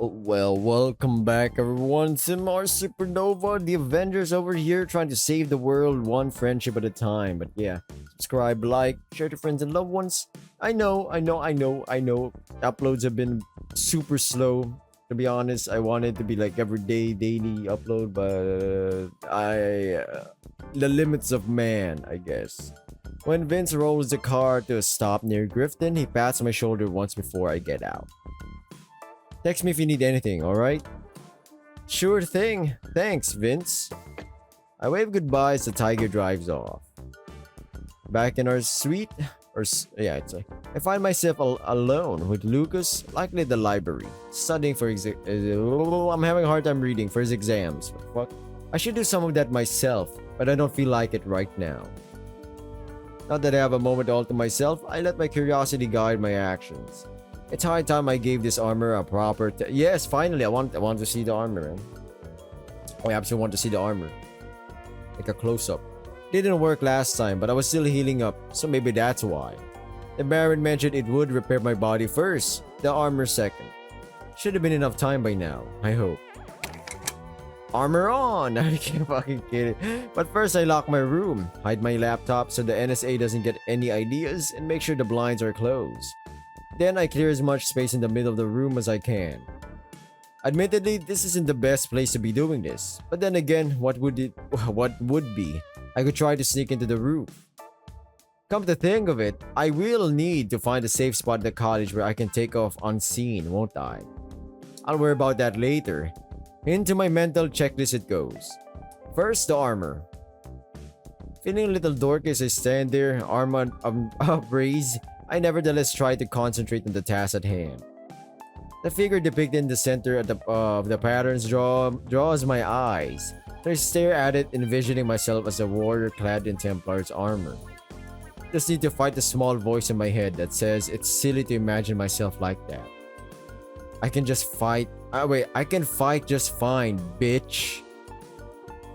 Well, welcome back everyone. Simar Supernova, the Avengers over here trying to save the world one friendship at a time. But yeah, subscribe, like, share to friends and loved ones. I know. Uploads have been super slow. To be honest, I wanted to be like every day, daily upload, but the limits of man, I guess. When Vince rolls the car to a stop near Grifton, he pats my shoulder once before I get out. Text me if you need anything, alright? Sure thing. Thanks, Vince. I wave goodbye as the tiger drives off. Back in our suite, I find myself alone with Lucas, likely at the library, studying for I'm having a hard time reading for his exams. What the fuck? I should do some of that myself, but I don't feel like it right now. Now that I have a moment all to myself, I let my curiosity guide my actions. It's high time I gave this armor a proper yes, finally, I want to see the armor, man. I absolutely want to see the armor. Like a close-up. Didn't work last time, but I was still healing up, so maybe that's why. The Baron mentioned it would repair my body first, the armor second. Should have been enough time by now, I hope. Armor on! I can't fucking kid it. But first I lock my room, hide my laptop so the NSA doesn't get any ideas, and make sure the blinds are closed. Then I clear as much space in the middle of the room as I can. Admittedly, this isn't the best place to be doing this, but then again, what would be? I could try to sneak into the roof. Come to think of it, I will need to find a safe spot at the cottage where I can take off unseen, won't I? I'll worry about that later. Into my mental checklist it goes. First, the armor. Feeling a little dorky as I stand there, arm upraised, I nevertheless try to concentrate on the task at hand. The figure depicted in the center of the patterns draws my eyes. So I stare at it, envisioning myself as a warrior clad in Templar's armor. Just need to fight the small voice in my head that says it's silly to imagine myself like that. I can just fight. I can fight just fine, bitch.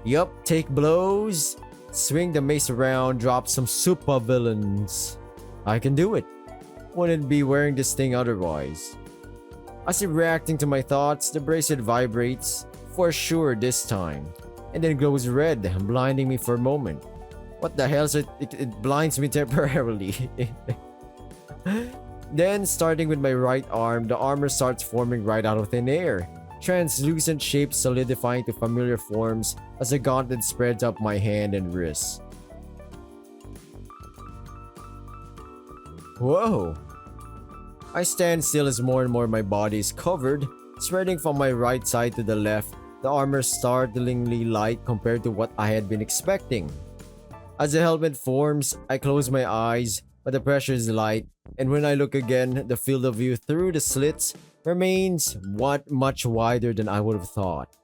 Yup, take blows, swing the mace around, drop some super villains. I can do it. Wouldn't be wearing this thing otherwise. As if reacting to my thoughts, the bracelet vibrates, for sure this time, and then glows red, blinding me for a moment. What the hell? It blinds me temporarily. Then, starting with my right arm, the armor starts forming right out of thin air. Translucent shapes solidifying to familiar forms as the gauntlet spreads up my hand and wrist. Whoa! I stand still as more and more my body is covered, spreading from my right side to the left, the armor startlingly light compared to what I had been expecting. As the helmet forms, I close my eyes, but the pressure is light, and when I look again, the field of view through the slits remains much wider than I would have thought.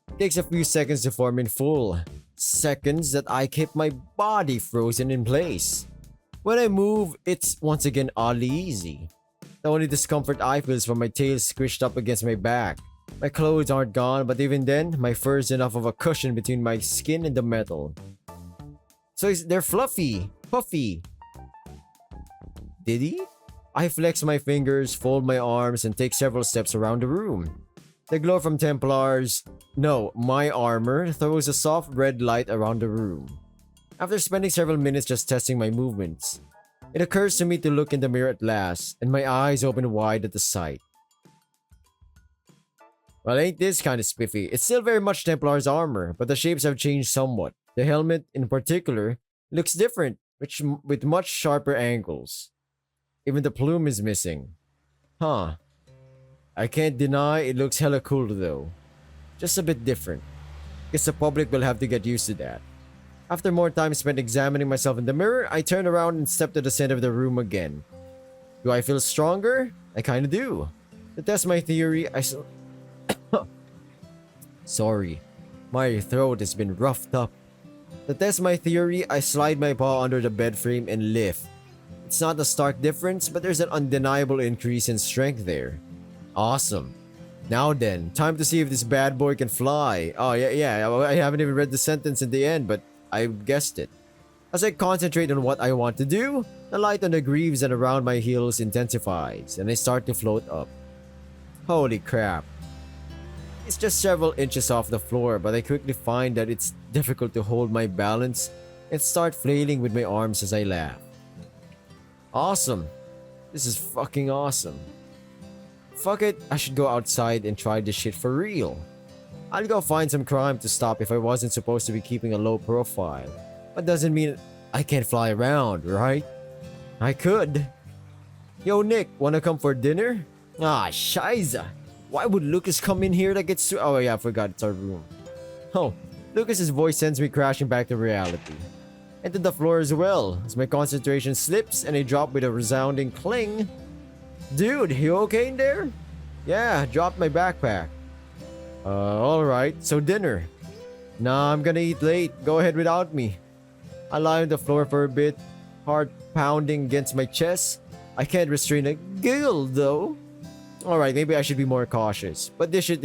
It takes a few seconds to form in full, seconds that I keep my body frozen in place. When I move, it's once again oddly easy. The only discomfort I feel is from my tail squished up against my back. My clothes aren't gone, but even then, my fur is enough of a cushion between my skin and the metal. So they're fluffy, puffy. Did he? I flex my fingers, fold my arms, and take several steps around the room. The glow from my armor throws a soft red light around the room. After spending several minutes just testing my movements, it occurs to me to look in the mirror at last, and my eyes open wide at the sight. Well, ain't this kind of spiffy? It's still very much Templar's armor, but the shapes have changed somewhat. The helmet, in particular, looks different, with much sharper angles. Even the plume is missing. Huh. I can't deny it looks hella cool though. Just a bit different. Guess the public will have to get used to that. After more time spent examining myself in the mirror, I turn around and step to the center of the room again. Do I feel stronger? I kinda do. To test my theory, Sorry, my throat has been roughed up. To test my theory, I slide my paw under the bed frame and lift. It's not a stark difference, but there's an undeniable increase in strength there. Awesome. Now then, time to see if this bad boy can fly. Oh yeah, I haven't even read the sentence in the end, but I guessed it. As I concentrate on what I want to do, the light on the greaves and around my heels intensifies, and I start to float up. Holy crap. It's just several inches off the floor, but I quickly find that it's difficult to hold my balance and start flailing with my arms as I laugh. Awesome. This is fucking awesome. Fuck it, I should go outside and try this shit for real. I'll go find some crime to stop if I wasn't supposed to be keeping a low profile. But doesn't mean I can't fly around, right? I could. Yo, Nick, wanna come for dinner? Ah, shiza. Why would Lucas come in here that gets to— Oh yeah, I forgot it's our room. Oh, Lucas's voice sends me crashing back to reality. And to the floor as well, as my concentration slips and I drop with a resounding cling. Dude, you okay in there? Yeah, dropped my backpack. Alright, so dinner. Nah, I'm gonna eat late. Go ahead without me. I lie on the floor for a bit, heart pounding against my chest. I can't restrain a giggle though. Alright, maybe I should be more cautious. But this shit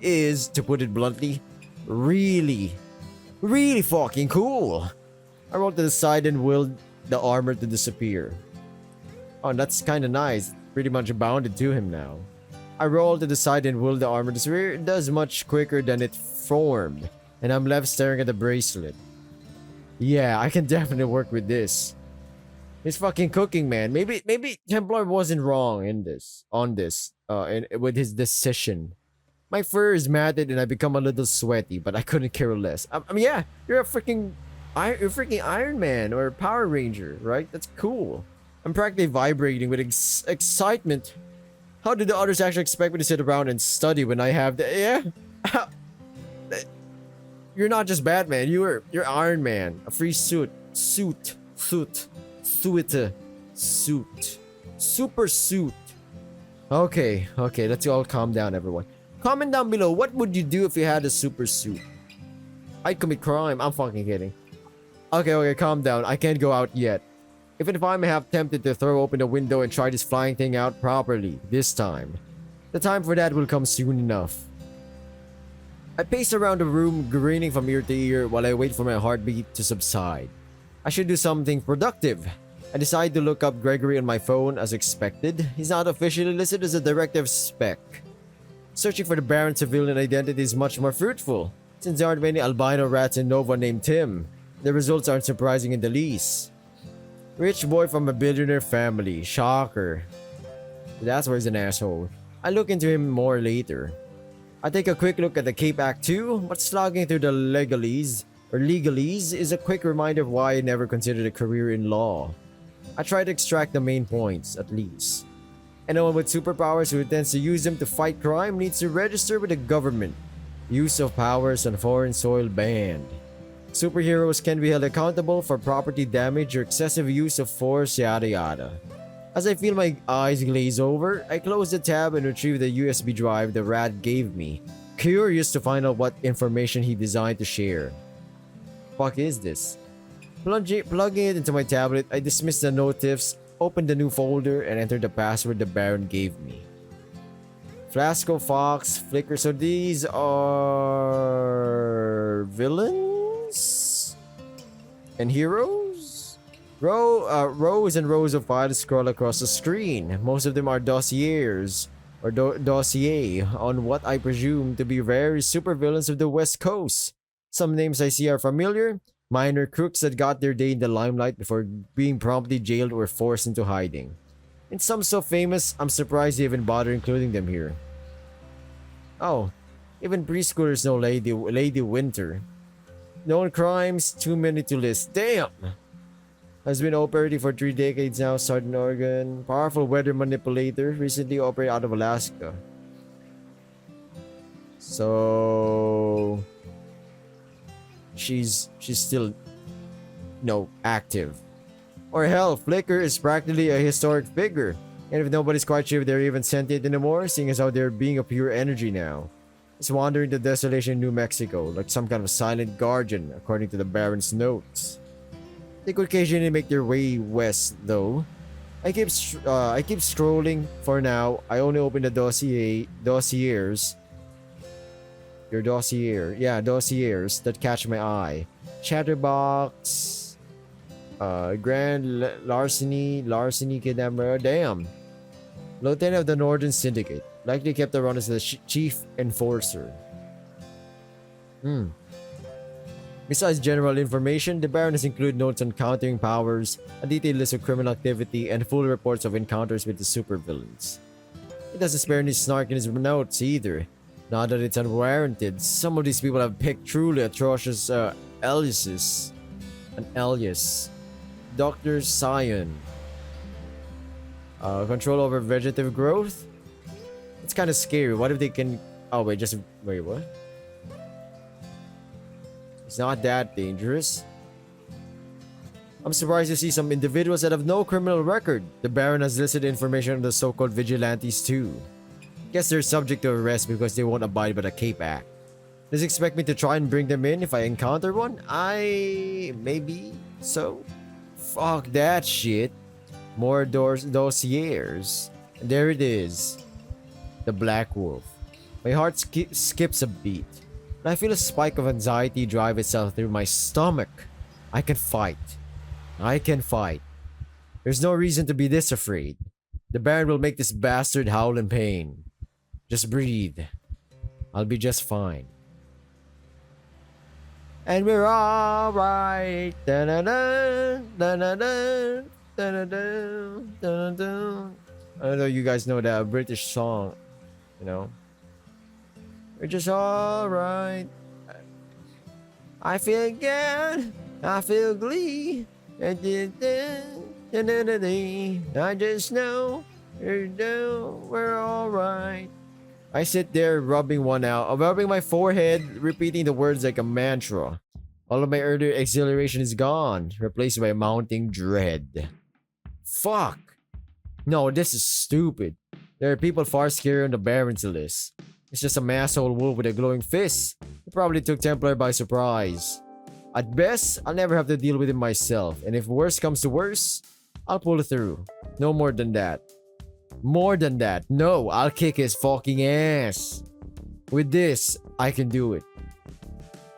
is, to put it bluntly, really fucking cool. I rolled to the side and willed the armor to disappear. Oh, that's kinda nice. Pretty much bounded to him now. I rolled to the side and willed the armor to disappear. It does much quicker than it formed. And I'm left staring at the bracelet. Yeah, I can definitely work with this. He's fucking cooking, man. Maybe Templar wasn't wrong with his decision. My fur is matted and I become a little sweaty, but I couldn't care less. I mean, yeah, you're freaking Iron Man or Power Ranger, right? That's cool. I'm practically vibrating with excitement. How did the others actually expect me to sit around and study when I have the— Yeah? You're not just Batman, you're Iron Man. A free suit. Super suit. Okay, let's all calm down, everyone. Comment down below, what would you do if you had a super suit? I'd commit crime. I'm fucking kidding. Okay, calm down. I can't go out yet. Even if I'm half tempted to throw open the window and try this flying thing out properly, this time. The time for that will come soon enough. I pace around the room, grinning from ear to ear while I wait for my heartbeat to subside. I should do something productive. I decide to look up Gregory on my phone as expected. He's not officially listed as a directive spec. Searching for the Baron's civilian identity is much more fruitful, since there aren't many albino rats in Nova named Tim. The results aren't surprising in the least. Rich boy from a billionaire family. Shocker. That's why he's an asshole. I look into him more later. I take a quick look at the Cape Act 2, but slogging through the legalese is a quick reminder of why I never considered a career in law. I try to extract the main points, at least. Anyone with superpowers who intends to use them to fight crime needs to register with the government. Use of powers on foreign soil banned. Superheroes can be held accountable for property damage or excessive use of force, yada yada. As I feel my eyes glaze over, I close the tab and retrieve the USB drive the rat gave me, curious to find out what information he designed to share. Fuck is this? Plugging it into my tablet, I dismiss the notifs, open the new folder, and enter the password the Baron gave me. Flasco, Fox, Flicker. So these are villains and heroes? Rows and rows of files scroll across the screen. Most of them are dossiers or dossier on what I presume to be rare supervillains of the West Coast. Some names I see are familiar. Minor crooks that got their day in the limelight before being promptly jailed or forced into hiding. And some so famous, I'm surprised they even bother including them here. Oh, even preschoolers know Lady Winter. Known crimes, too many to list. Damn! Has been operating for 3 decades now, started in Oregon. Powerful weather manipulator, recently operated out of Alaska. So... She's still, active. Or hell, Flicker is practically a historic figure. And if nobody's quite sure if they're even sentient anymore, seeing as how they're being a pure energy now. It's wandering the desolation in New Mexico, like some kind of silent guardian, according to the Baron's notes. They could occasionally make their way west, though. I keep scrolling for now. I only open the dossiers. Your dossier. Yeah, dossiers that catch my eye. Chatterbox. Grand larceny kidnapper. Damn. Lieutenant of the Northern Syndicate. Likely kept around as the chief enforcer. Hmm. Besides general information, the Baron has included notes on countering powers, a detailed list of criminal activity, and full reports of encounters with the supervillains. It doesn't spare any snark in his notes either. Not that it's unwarranted, some of these people have picked truly atrocious aliases. An alias. Dr. Sion. Control over vegetative growth? It's kind of scary. What if they can... Oh, wait, wait, what? It's not that dangerous. I'm surprised to see some individuals that have no criminal record. The Baron has listed information on the so-called vigilantes too. Guess they're subject to arrest because they won't abide by the Cape Act. Does he expect me to try and bring them in if I encounter one? Maybe so. Fuck that shit. More dossiers. There it is. The Black Wolf. My heart skips a beat. And I feel a spike of anxiety drive itself through my stomach. I can fight. I can fight. There's no reason to be this afraid. The Baron will make this bastard howl in pain. Just breathe. I'll be just fine. And we're alright. Da-da-da, da-da-da, da-da-da, da-da-da. I don't know if you guys know that British song, you know. We're just alright. I feel good. I feel glee. I just know we're alright. I sit there rubbing my forehead, repeating the words like a mantra. All of my earlier exhilaration is gone, replaced by mounting dread. Fuck. No, this is stupid. There are people far scarier on the Baron's list. It's just a masshole wolf with a glowing fist. He probably took Templar by surprise. At best, I'll never have to deal with him myself, and if worse comes to worse, I'll pull it through. No more than that. More than that. No, I'll kick his fucking ass. With this, I can do it.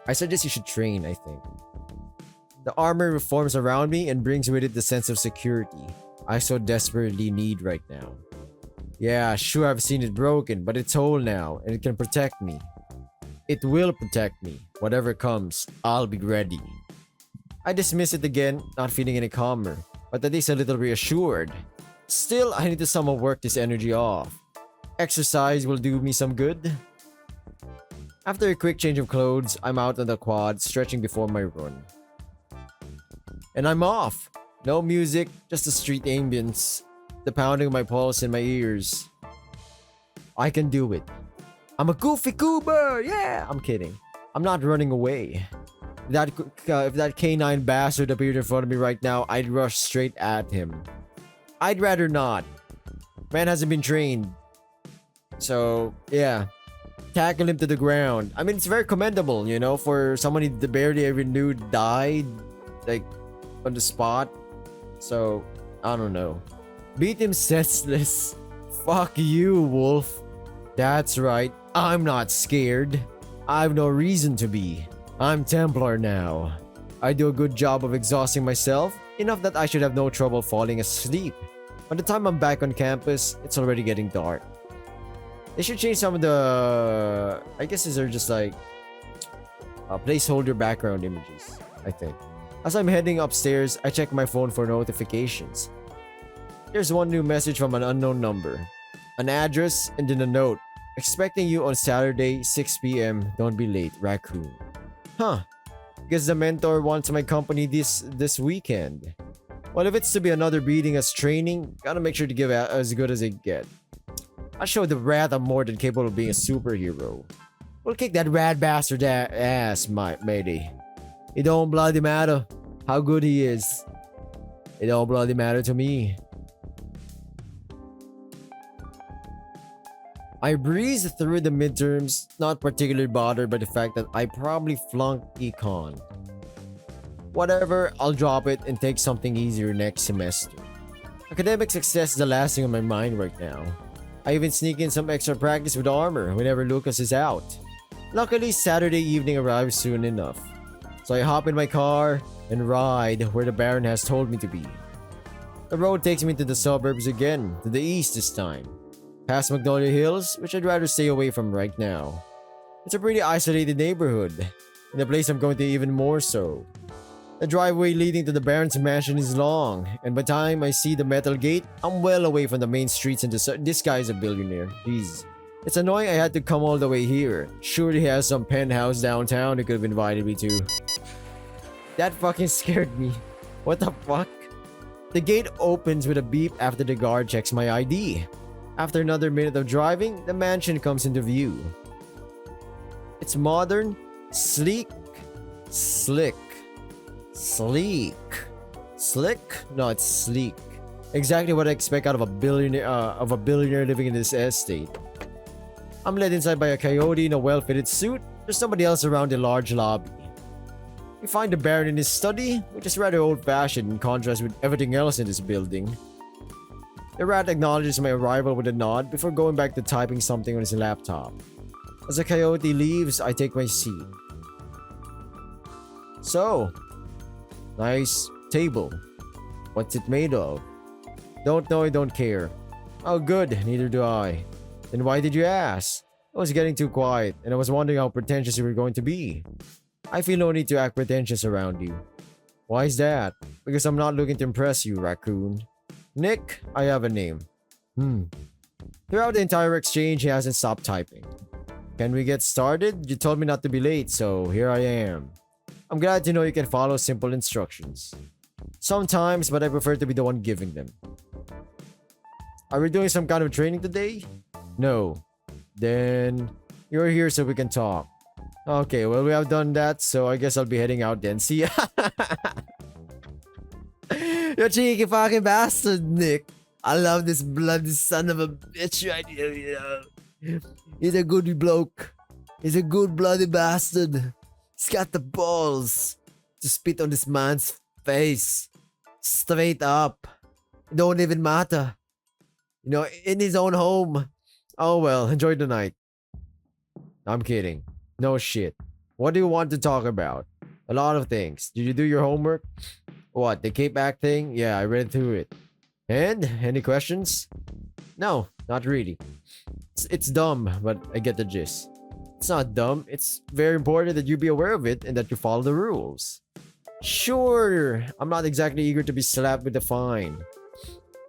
I suggest you should train, I think. The armor forms around me and brings with it the sense of security I so desperately need right now. Yeah, sure, I've seen it broken, but it's whole now, and it can protect me. It will protect me. Whatever comes, I'll be ready. I dismiss it again, not feeling any calmer, but at least a little reassured. Still, I need to somehow work this energy off. Exercise will do me some good. After a quick change of clothes, I'm out on the quad, stretching before my run. And I'm off! No music, just the street ambience. The pounding of my pulse in my ears. I can do it. I'm a goofy goober! Yeah! I'm kidding. I'm not running away. If that canine bastard appeared in front of me right now, I'd rush straight at him. I'd rather not. Man hasn't been trained. So, yeah. Tackle him to the ground. I mean, it's very commendable, you know, for somebody that barely ever knew died, like, on the spot. So, I don't know. Beat him senseless. Fuck you, wolf. That's right. I'm not scared. I've no reason to be. I'm Templar now. I do a good job of exhausting myself, enough that I should have no trouble falling asleep. By the time I'm back on campus, it's already getting dark. They should change some of the... I guess these are just like... placeholder background images, I think. As I'm heading upstairs, I check my phone for notifications. There's one new message from an unknown number. An address and then a note. Expecting you on Saturday, 6 p.m. Don't be late, Raccoon. Huh. Guess the mentor wants my company this weekend. Well, if it's to be another beating as training, gotta make sure to give it as good as it get. I'll show the rat I'm more than capable of being a superhero. We'll kick that rat bastard ass, matey. It don't bloody matter how good he is. It don't bloody matter to me. I breeze through the midterms, not particularly bothered by the fact that I probably flunked econ. Whatever, I'll drop it and take something easier next semester. Academic success is the last thing on my mind right now. I even sneak in some extra practice with armor whenever Lucas is out. Luckily, Saturday evening arrives soon enough. So I hop in my car and ride where the Baron has told me to be. The road takes me to the suburbs again, to the east this time. past Magnolia Hills, which I'd rather stay away from right now. It's a pretty isolated neighborhood, and the place I'm going to even more so. The driveway leading to the Baron's mansion is long, and by the time I see the metal gate, I'm well away from the main streets and this guy's a billionaire. Jeez. It's annoying I had to come all the way here. Surely he has some penthouse downtown he could have invited me to. That fucking scared me. What the fuck? The gate opens with a beep after the guard checks my ID. After another minute of driving, the mansion comes into view. It's modern, sleek, slick. Sleek. Slick? No, it's sleek. Exactly what I expect out of a billionaire living in this estate. I'm led inside by a coyote in a well-fitted suit. There's somebody else around the large lobby. We find the Baron in his study, which is rather old-fashioned in contrast with everything else in this building. The rat acknowledges my arrival with a nod before going back to typing something on his laptop. As the coyote leaves, I take my seat. So, nice table. What's it made of? Don't know, I don't care. Oh good, neither do I. Then why did you ask? I was getting too quiet, and I was wondering how pretentious you were going to be. I feel no need to act pretentious around you. Why is that? Because I'm not looking to impress you, raccoon. Nick, I have a name. Throughout the entire exchange, he hasn't stopped typing. Can we get started? You told me not to be late, so here I am. I'm glad to know you can follow simple instructions. Sometimes, but I prefer to be the one giving them. Are we doing some kind of training today? No. Then, you're here so we can talk. Okay, well we have done that, so I guess I'll be heading out then. See ya! You cheeky fucking bastard, Nick. I love this bloody son of a bitch right here, you know. He's a good bloke. He's a good bloody bastard. He's got the balls to spit on this man's face. Straight up. It don't even matter. You know, in his own home. Oh well, enjoy the night. I'm kidding. No shit. What do you want to talk about? A lot of things. Did you do your homework? What, the Cape Act thing? Yeah, I read through it. And? Any questions? No, not really. It's dumb, but I get the gist. It's not dumb. It's very important that you be aware of it and that you follow the rules. Sure, I'm not exactly eager to be slapped with a fine.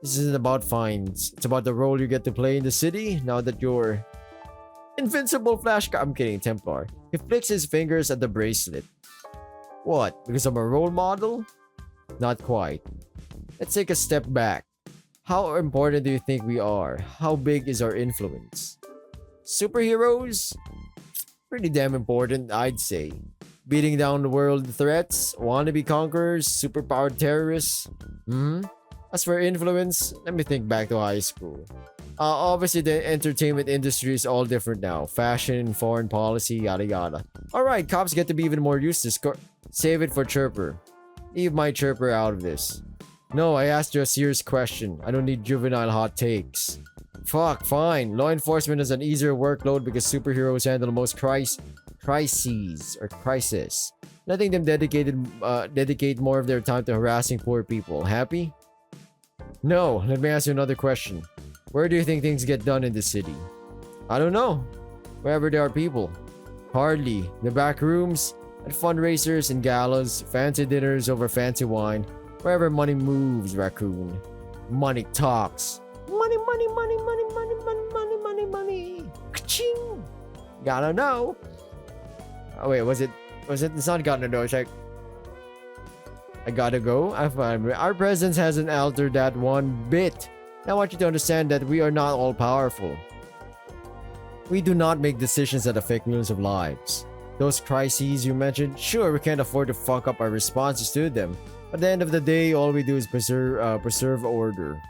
This isn't about fines. It's about the role you get to play in the city now that you're... Invincible Flash... I'm kidding, Templar. He flicks his fingers at the bracelet. What? Because I'm a role model? Not quite. Let's take a step back. How important do you think we are? How big is our influence? Superheroes? Pretty damn important, I'd say. Beating down the world threats, wannabe conquerors, superpowered terrorists. As for influence, let me think back to high school. Obviously the entertainment industry is all different now. Fashion, foreign policy, yada yada. Alright, cops get to be even more useless. Save it for Chirper. Leave my Chirper out of this. No, I asked you a serious question. I don't need juvenile hot takes. Fuck, fine. Law enforcement has an easier workload because superheroes handle most crises. Letting them dedicate more of their time to harassing poor people. Happy? No, let me ask you another question. Where do you think things get done in the city? I don't know. Wherever there are people. Hardly. The back rooms, at fundraisers and galas, fancy dinners over fancy wine. Wherever money moves, raccoon. Money talks. Money, money, money, money, money, money, money, money, money. Ka-ching! Gotta know. Oh wait, was it? It's not gotta know. It's like, I gotta go. Our presence hasn't altered that one bit. I want you to understand that we are not all powerful. We do not make decisions that affect millions of lives. Those crises you mentioned, sure, we can't afford to fuck up our responses to them. At the end of the day, all we do is preserve order.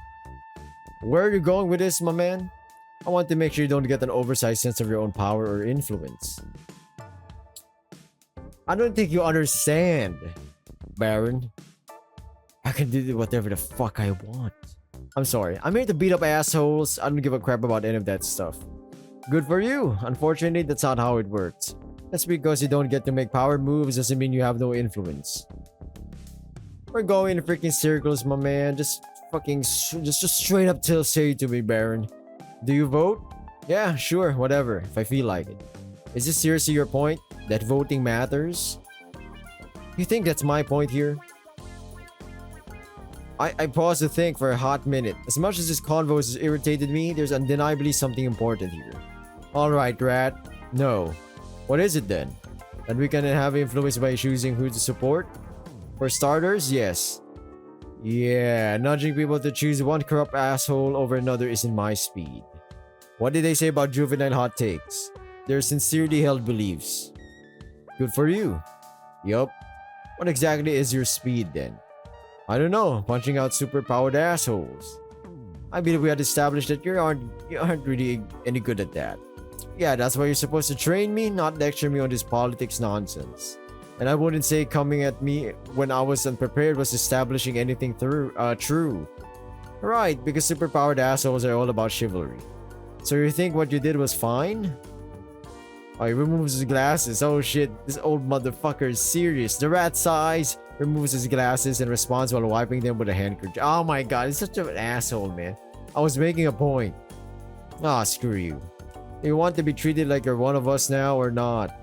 Where are you going with this, my man? I want to make sure you don't get an oversized sense of your own power or influence. I don't think you understand, Baron. I can do whatever the fuck I want. I'm sorry. I'm here to beat up assholes. I don't give a crap about any of that stuff. Good for you. Unfortunately, that's not how it works. That's because you don't get to make power moves doesn't mean you have no influence. We're going in freaking circles, my man. Just fucking... Just straight up say to me, Baron. Do you vote? Yeah, sure, whatever, if I feel like it. Is this seriously your point? That voting matters? You think that's my point here? I paused to think for a hot minute. As much as this convo has irritated me, there's undeniably something important here. Alright, Rat. No. What is it then? That we can have influence by choosing who to support? For starters, yes. Yeah, nudging people to choose one corrupt asshole over another isn't my speed. What did they say about juvenile hot takes? They're sincerely held beliefs. Good for you. Yup. What exactly is your speed then? I don't know, punching out superpowered assholes. I believe we had established that you aren't really any good at that. Yeah, that's why you're supposed to train me, not lecture me on this politics nonsense. And I wouldn't say coming at me when I was unprepared was establishing anything true. Right, because superpowered assholes are all about chivalry. So you think what you did was fine? Oh, he removes his glasses. Oh shit, this old motherfucker is serious. The rat sighs, removes his glasses, and responds while wiping them with a handkerchief. Oh my god, he's such an asshole, man. I was making a point. Ah, screw you. You want to be treated like you're one of us now or not?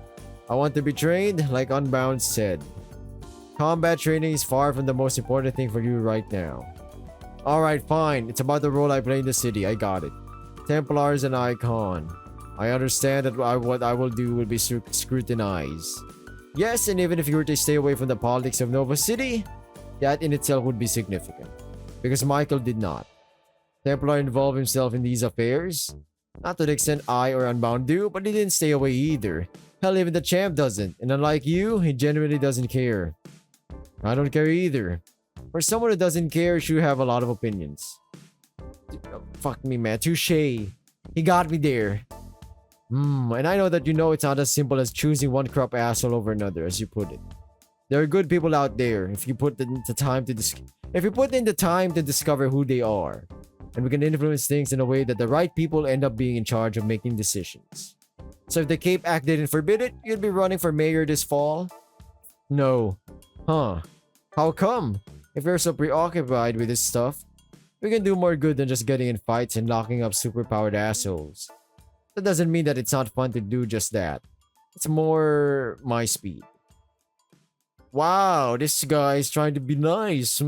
I want to be trained, like Unbound said. Combat training is far from the most important thing for you right now. Alright, fine. It's about the role I play in the city. I got it. Templar is an icon. I understand that what I will do will be scrutinized. Yes, and even if you were to stay away from the politics of Nova City, that in itself would be significant. Because Michael did not. Templar involved himself in these affairs. Not to the extent I or Unbound do, but he didn't stay away either. Hell, even the champ doesn't. And unlike you, he genuinely doesn't care. I don't care either. For someone who doesn't care, you should have a lot of opinions. Fuck me, man. Touché. He got me there. And I know that you know it's not as simple as choosing one corrupt asshole over another, as you put it. There are good people out there if you put in the time to discover who they are. And we can influence things in a way that the right people end up being in charge of making decisions. So if the Cape Act didn't forbid it, you'd be running for mayor this fall? No. Huh. How come? If you're so preoccupied with this stuff, we can do more good than just getting in fights and locking up superpowered assholes. That doesn't mean that it's not fun to do just that. It's more my speed. Wow, this guy is trying to be nice,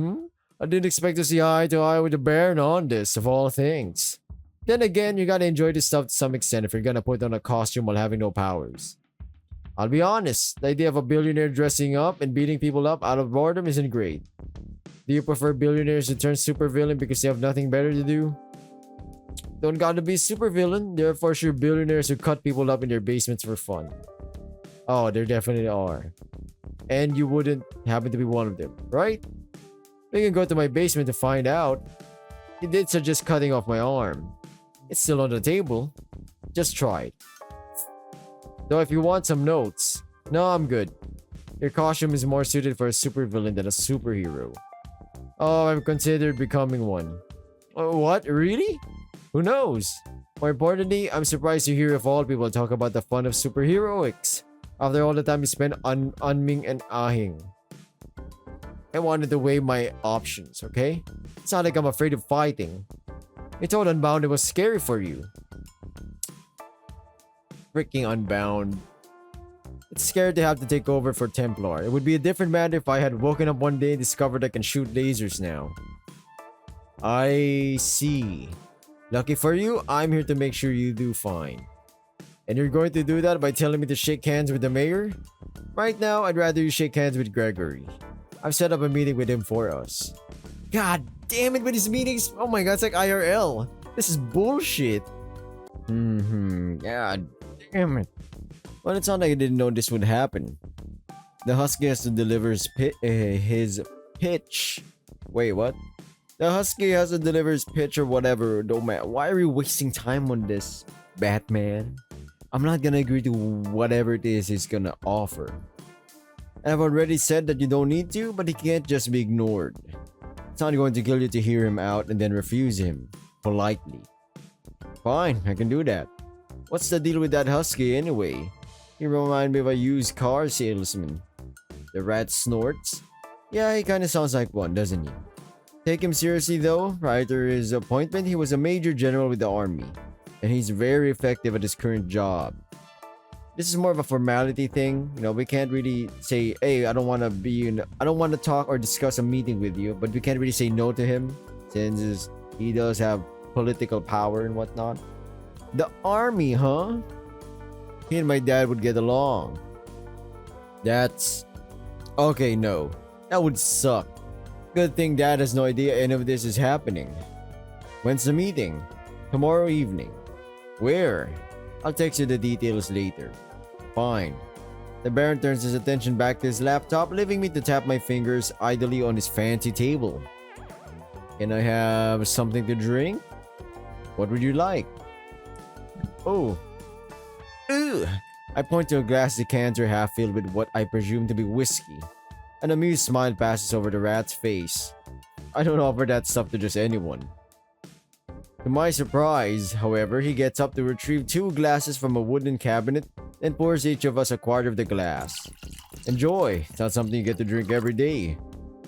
I didn't expect to see eye to eye with the Baron on this, of all things. Then again, you gotta enjoy this stuff to some extent if you're gonna put on a costume while having no powers. I'll be honest, the idea of a billionaire dressing up and beating people up out of boredom isn't great. Do you prefer billionaires who turn supervillain because they have nothing better to do? Don't gotta be supervillain, there are for sure billionaires who cut people up in their basements for fun. Oh, there definitely are. And you wouldn't happen to be one of them, right? We can go to my basement to find out. He did suggest cutting off my arm. It's still on the table. Just try it. Though if you want some notes, no, I'm good. Your costume is more suited for a supervillain than a superhero. Oh, I've considered becoming one. What? Really? Who knows? More importantly, I'm surprised to hear of all people talk about the fun of superheroics. After all the time you spent on unming and ahing. I wanted to weigh my options, okay? It's not like I'm afraid of fighting. You told Unbound it was scary for you. Freaking Unbound. It's scared to have to take over for Templar. It would be a different matter if I had woken up one day and discovered I can shoot lasers now. I see. Lucky for you, I'm here to make sure you do fine. And you're going to do that by telling me to shake hands with the mayor? Right now, I'd rather you shake hands with Gregory. I've set up a meeting with him for us. God damn it with his meetings! Oh my god, it's like IRL. This is bullshit. God damn it. Well, it's not like I didn't know this would happen. The Husky has to deliver his pitch. Wait, what? The Husky has to deliver his pitch or whatever. No man, why are you wasting time on this, Batman? I'm not gonna agree to whatever it is he's gonna offer. I've already said that you don't need to, but he can't just be ignored. It's not going to kill you to hear him out and then refuse him. Politely. Fine, I can do that. What's the deal with that Husky anyway? He reminds me of a used car salesman. The rat snorts. Yeah, he kinda sounds like one, doesn't he? Take him seriously though. Prior to his appointment, he was a major general with the army. and he's very effective at his current job. This is more of a formality thing. We can't really say, hey, I don't want to talk or discuss a meeting with you, but we can't really say no to him since he does have political power and whatnot. The army, huh? He and my dad would get along. That's... Okay, no. That would suck. Good thing dad has no idea any of this is happening. When's the meeting? Tomorrow evening. Where? I'll text you the details later. Fine. The Baron turns his attention back to his laptop, leaving me to tap my fingers idly on his fancy table. Can I have something to drink? What would you like? Oh. Ugh. I point to a glass decanter half filled with what I presume to be whiskey. An amused smile passes over the rat's face. I don't offer that stuff to just anyone. To my surprise, however, he gets up to retrieve 2 glasses from a wooden cabinet and pours each of us a quarter of the glass. Enjoy. It's not something you get to drink every day.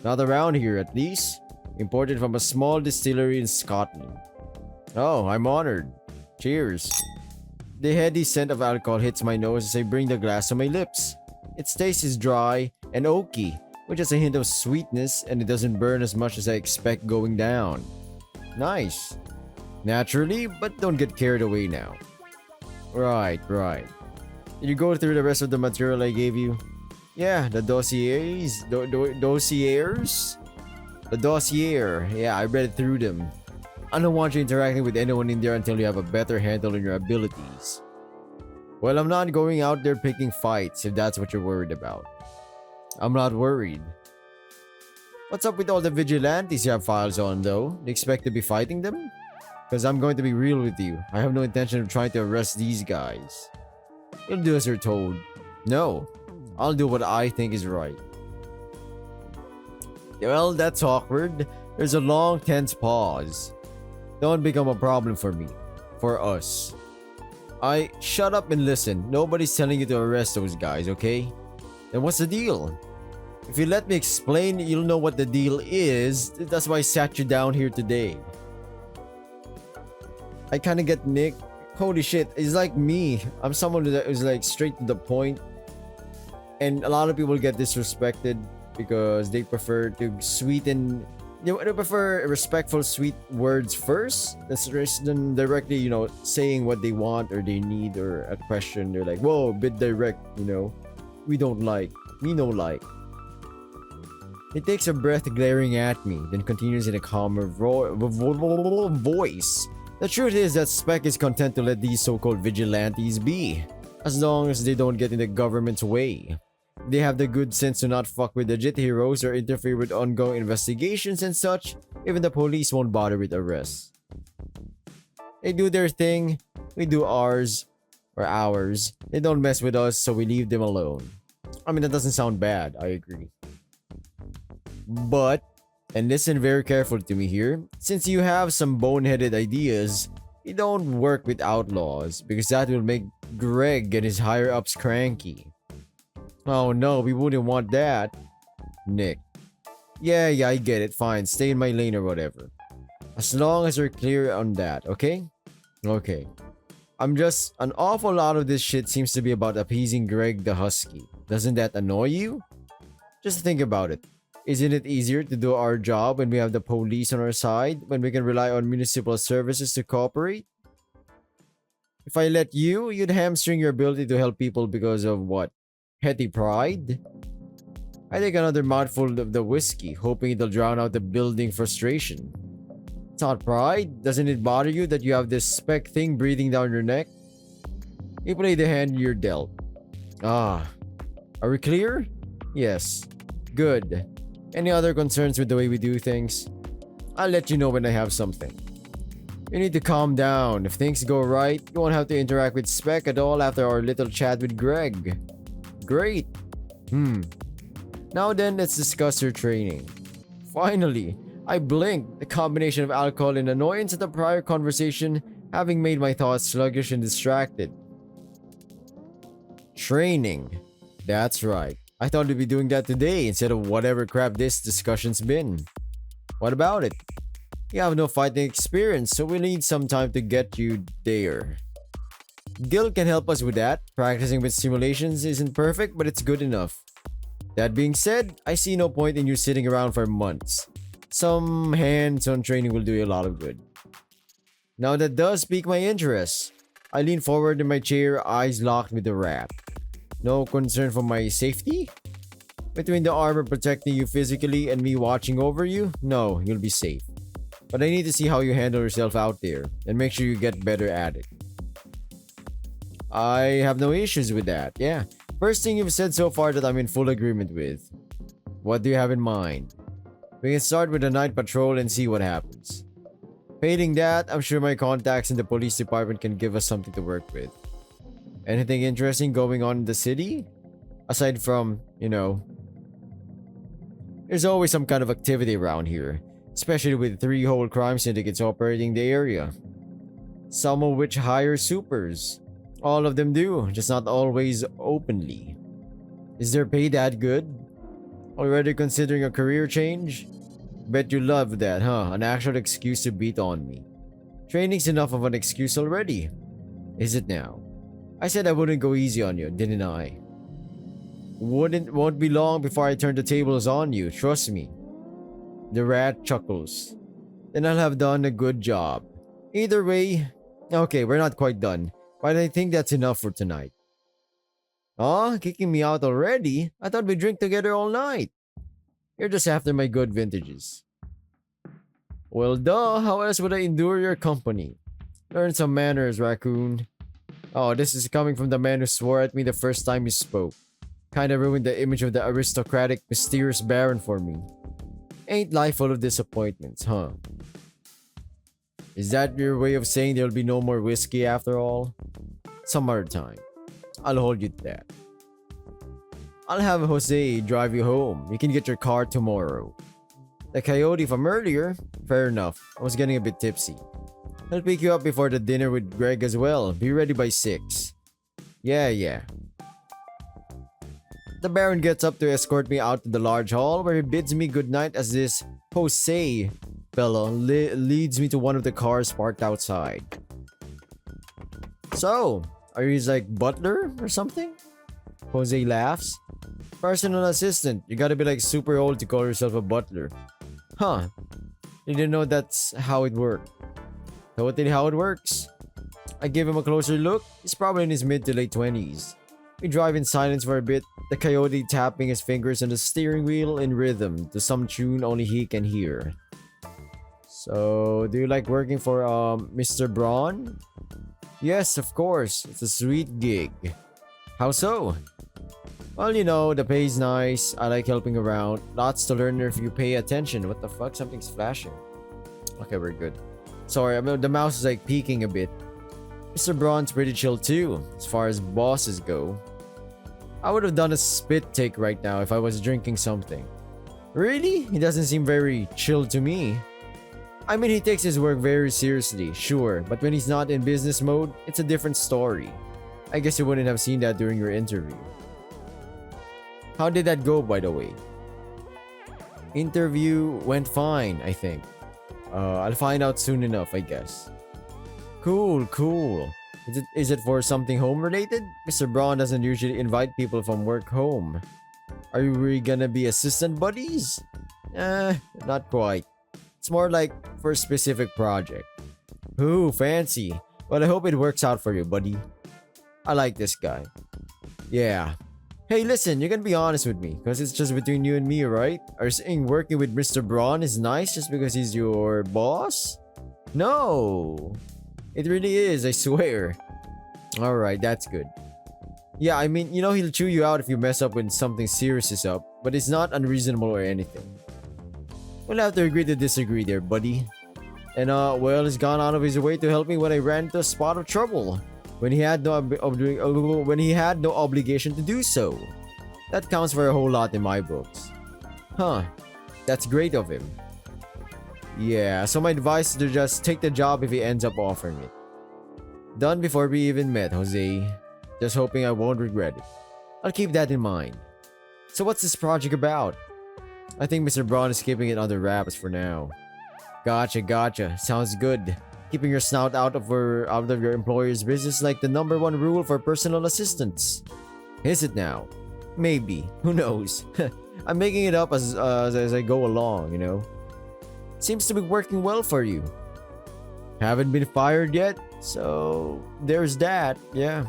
Not around here, at least. Imported from a small distillery in Scotland. Oh, I'm honored. Cheers. The heady scent of alcohol hits my nose as I bring the glass to my lips. Its taste is dry and oaky, with just a hint of sweetness, and it doesn't burn as much as I expect going down. Nice. Naturally, but don't get carried away now. Right. Did you go through the rest of the material I gave you? Yeah, the dossiers? Dossiers? The dossier. Yeah, I read through them. I don't want you interacting with anyone in there until you have a better handle on your abilities. Well, I'm not going out there picking fights if that's what you're worried about. I'm not worried. What's up with all the vigilantes you have files on, though? Do you expect to be fighting them? Because I'm going to be real with you. I have no intention of trying to arrest these guys. You'll do as you're told. No, I'll do what I think is right. Well, that's awkward. There's a long, tense pause. Don't become a problem for me. For us. Shut up and listen. Nobody's telling you to arrest those guys, okay? Then what's the deal? If you let me explain, you'll know what the deal is. That's why I sat you down here today. I kinda get Nick. Holy shit, it's like me. I'm someone who's like straight to the point. And a lot of people get disrespected because they prefer to sweeten... They prefer respectful, sweet words first than directly, saying what they want or they need or a question. They're like, whoa, bit direct, We don't like. We no like. He takes a breath glaring at me, then continues in a calmer voice. The truth is that Spec is content to let these so-called vigilantes be, as long as they don't get in the government's way. They have the good sense to not fuck with legit heroes or interfere with ongoing investigations and such. Even the police won't bother with arrests. They do their thing, we do ours. They don't mess with us, so we leave them alone. I mean, that doesn't sound bad, I agree. But, and listen very carefully to me here, since you have some boneheaded ideas, you don't work with outlaws, because that will make Greg and his higher-ups cranky. Oh no, we wouldn't want that. Nick. Yeah, I get it. Fine, stay in my lane or whatever. As long as we're clear on that, okay? Okay. An awful lot of this shit seems to be about appeasing Greg the Husky. Doesn't that annoy you? Just think about it. Isn't it easier to do our job when we have the police on our side, when we can rely on municipal services to cooperate? If I let you, you'd hamstring your ability to help people because of what? Petty pride? I take another mouthful of the whiskey, hoping it'll drown out the building frustration. It's not pride. Doesn't it bother you that you have this Spec thing breathing down your neck? You play the hand you're dealt. Ah. Are we clear? Yes. Good. Any other concerns with the way we do things? I'll let you know when I have something. You need to calm down. If things go right, you won't have to interact with Spec at all after our little chat with Greg. Great. Now then, let's discuss your training. Finally, I blinked, the combination of alcohol and annoyance at the prior conversation having made my thoughts sluggish and distracted. Training. That's right. I thought we'd be doing that today instead of whatever crap this discussion's been. What about it? You have no fighting experience, so we need some time to get you there. Gil can help us with that. Practicing with simulations isn't perfect, but it's good enough. That being said, I see no point in you sitting around for months. Some hands-on training will do you a lot of good. Now that does pique my interest. I lean forward in my chair, eyes locked with the rat. No concern for my safety? Between the armor protecting you physically and me watching over you, no, you'll be safe. But I need to see how you handle yourself out there and make sure you get better at it. I have no issues with that, yeah. First thing you've said so far that I'm in full agreement with. What do you have in mind? We can start with a night patrol and see what happens. Failing that, I'm sure my contacts in the police department can give us something to work with. Anything interesting going on in the city? Aside from, there's always some kind of activity around here, especially with 3 whole crime syndicates operating the area. Some of which hire supers. All of them do, just not always openly. Is their pay that good? Already considering a career change? Bet you love that, huh? An actual excuse to beat on me. Training's enough of an excuse already. Is it now? I said I wouldn't go easy on you, didn't I? Won't be long before I turn the tables on you, trust me. The rat chuckles. Then I'll have done a good job. Either way, okay, we're not quite done, but I think that's enough for tonight. Aw, kicking me out already? I thought we'd drink together all night. You're just after my good vintages. Well, duh, how else would I endure your company? Learn some manners, raccoon. Oh, this is coming from the man who swore at me the first time you spoke. Kinda ruined the image of the aristocratic, mysterious baron for me. Ain't life full of disappointments, huh? Is that your way of saying there'll be no more whiskey after all? Some other time. I'll hold you to that. I'll have Jose drive you home. You can get your car tomorrow. The coyote from earlier? Fair enough. I was getting a bit tipsy. I'll pick you up before the dinner with Greg as well. Be ready by 6. Yeah. The Baron gets up to escort me out to the large hall where he bids me goodnight as this Jose fellow leads me to one of the cars parked outside. So, are you his butler or something? Jose laughs. Personal assistant. You gotta be super old to call yourself a butler. Huh. You didn't know that's how it worked. Totally how it works. I give him a closer look. He's probably in his mid to late 20s. We drive in silence for a bit, the coyote tapping his fingers on the steering wheel in rhythm to some tune only he can hear. So, do you like working for Mr. Braun? Yes, of course. It's a sweet gig. How so? Well, the pay's nice. I like helping around. Lots to learn if you pay attention. What the fuck? Something's flashing. Okay, we're good. Sorry, the mouse is peeking a bit. Mr. Braun's pretty chill too, as far as bosses go. I would have done a spit take right now if I was drinking something. Really? He doesn't seem very chill to me. I mean, he takes his work very seriously, sure, but when he's not in business mode, it's a different story. I guess you wouldn't have seen that during your interview. How did that go, by the way? Interview went fine, I think. I'll find out soon enough, I guess. Cool. Is it for something home related? Mr. Braun doesn't usually invite people from work home. Are we gonna be assistant buddies? Not quite. It's more for a specific project. Ooh, fancy. Well, I hope it works out for you, buddy. I like this guy. Yeah. Hey, listen, you're gonna be honest with me, because it's just between you and me, right? Are you saying working with Mr. Braun is nice just because he's your boss? No! It really is, I swear. Alright, that's good. Yeah, I mean, he'll chew you out if you mess up when something serious is up, but it's not unreasonable or anything. We'll have to agree to disagree there, buddy. And, he's gone out of his way to help me when I ran into a spot of trouble. When he had no obligation to do so. That counts for a whole lot in my books. Huh. That's great of him. Yeah, so my advice is to just take the job if he ends up offering it. Done before we even met, Jose. Just hoping I won't regret it. I'll keep that in mind. So what's this project about? I think Mr. Braun is keeping it under wraps for now. Gotcha, gotcha. Sounds good. Keeping your snout out of your employer's business is like the number one rule for personal assistants. Is it now? Maybe. Who knows? I'm making it up as I go along, you know. Seems to be working well for you. Haven't been fired yet, so there's that, yeah.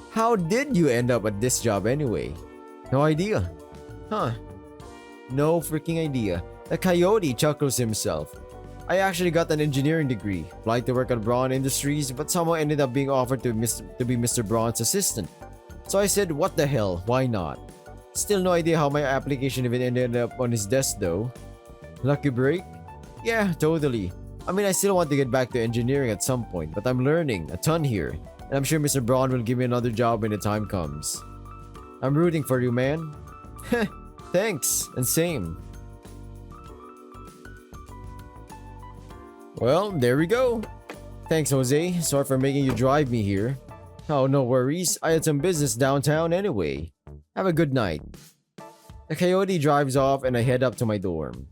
How did you end up at this job anyway? No idea. Huh. No freaking idea. The coyote chuckles himself. I actually got an engineering degree, applied to work at Braun Industries, but somehow ended up being offered to be Mr. Braun's assistant. So I said, what the hell, why not? Still no idea how my application even ended up on his desk though. Lucky break? Yeah, totally. I mean, I still want to get back to engineering at some point, but I'm learning a ton here, and I'm sure Mr. Braun will give me another job when the time comes. I'm rooting for you, man. Thanks, and same. Well, there we go. Thanks, Jose. Sorry for making you drive me here. Oh, no worries. I had some business downtown anyway. Have a good night. The coyote drives off and I head up to my dorm.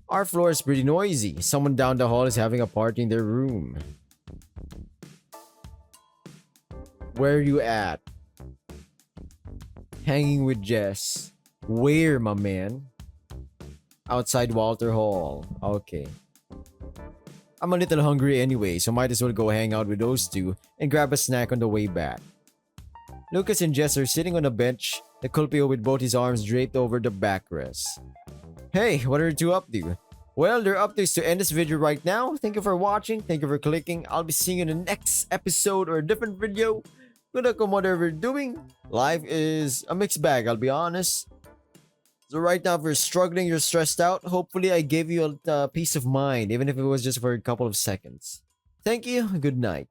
Our floor is pretty noisy. Someone down the hall is having a party in their room. Where are you at? Hanging with Jess. Where, my man? Outside Walter Hall. Okay. I'm a little hungry anyway, so might as well go hang out with those two and grab a snack on the way back. Lucas and Jess are sitting on a bench, the Culpio with both his arms draped over the backrest. Hey, what are you two up to? Well, they're up to is to end this video right now. Thank you for watching. Thank you for clicking. I'll be seeing you in the next episode or a different video. Good luck on whatever you're doing. Life is a mixed bag, I'll be honest. So right now, if you're struggling, you're stressed out, hopefully I gave you a peace of mind, even if it was just for a couple of seconds. Thank you. Good night.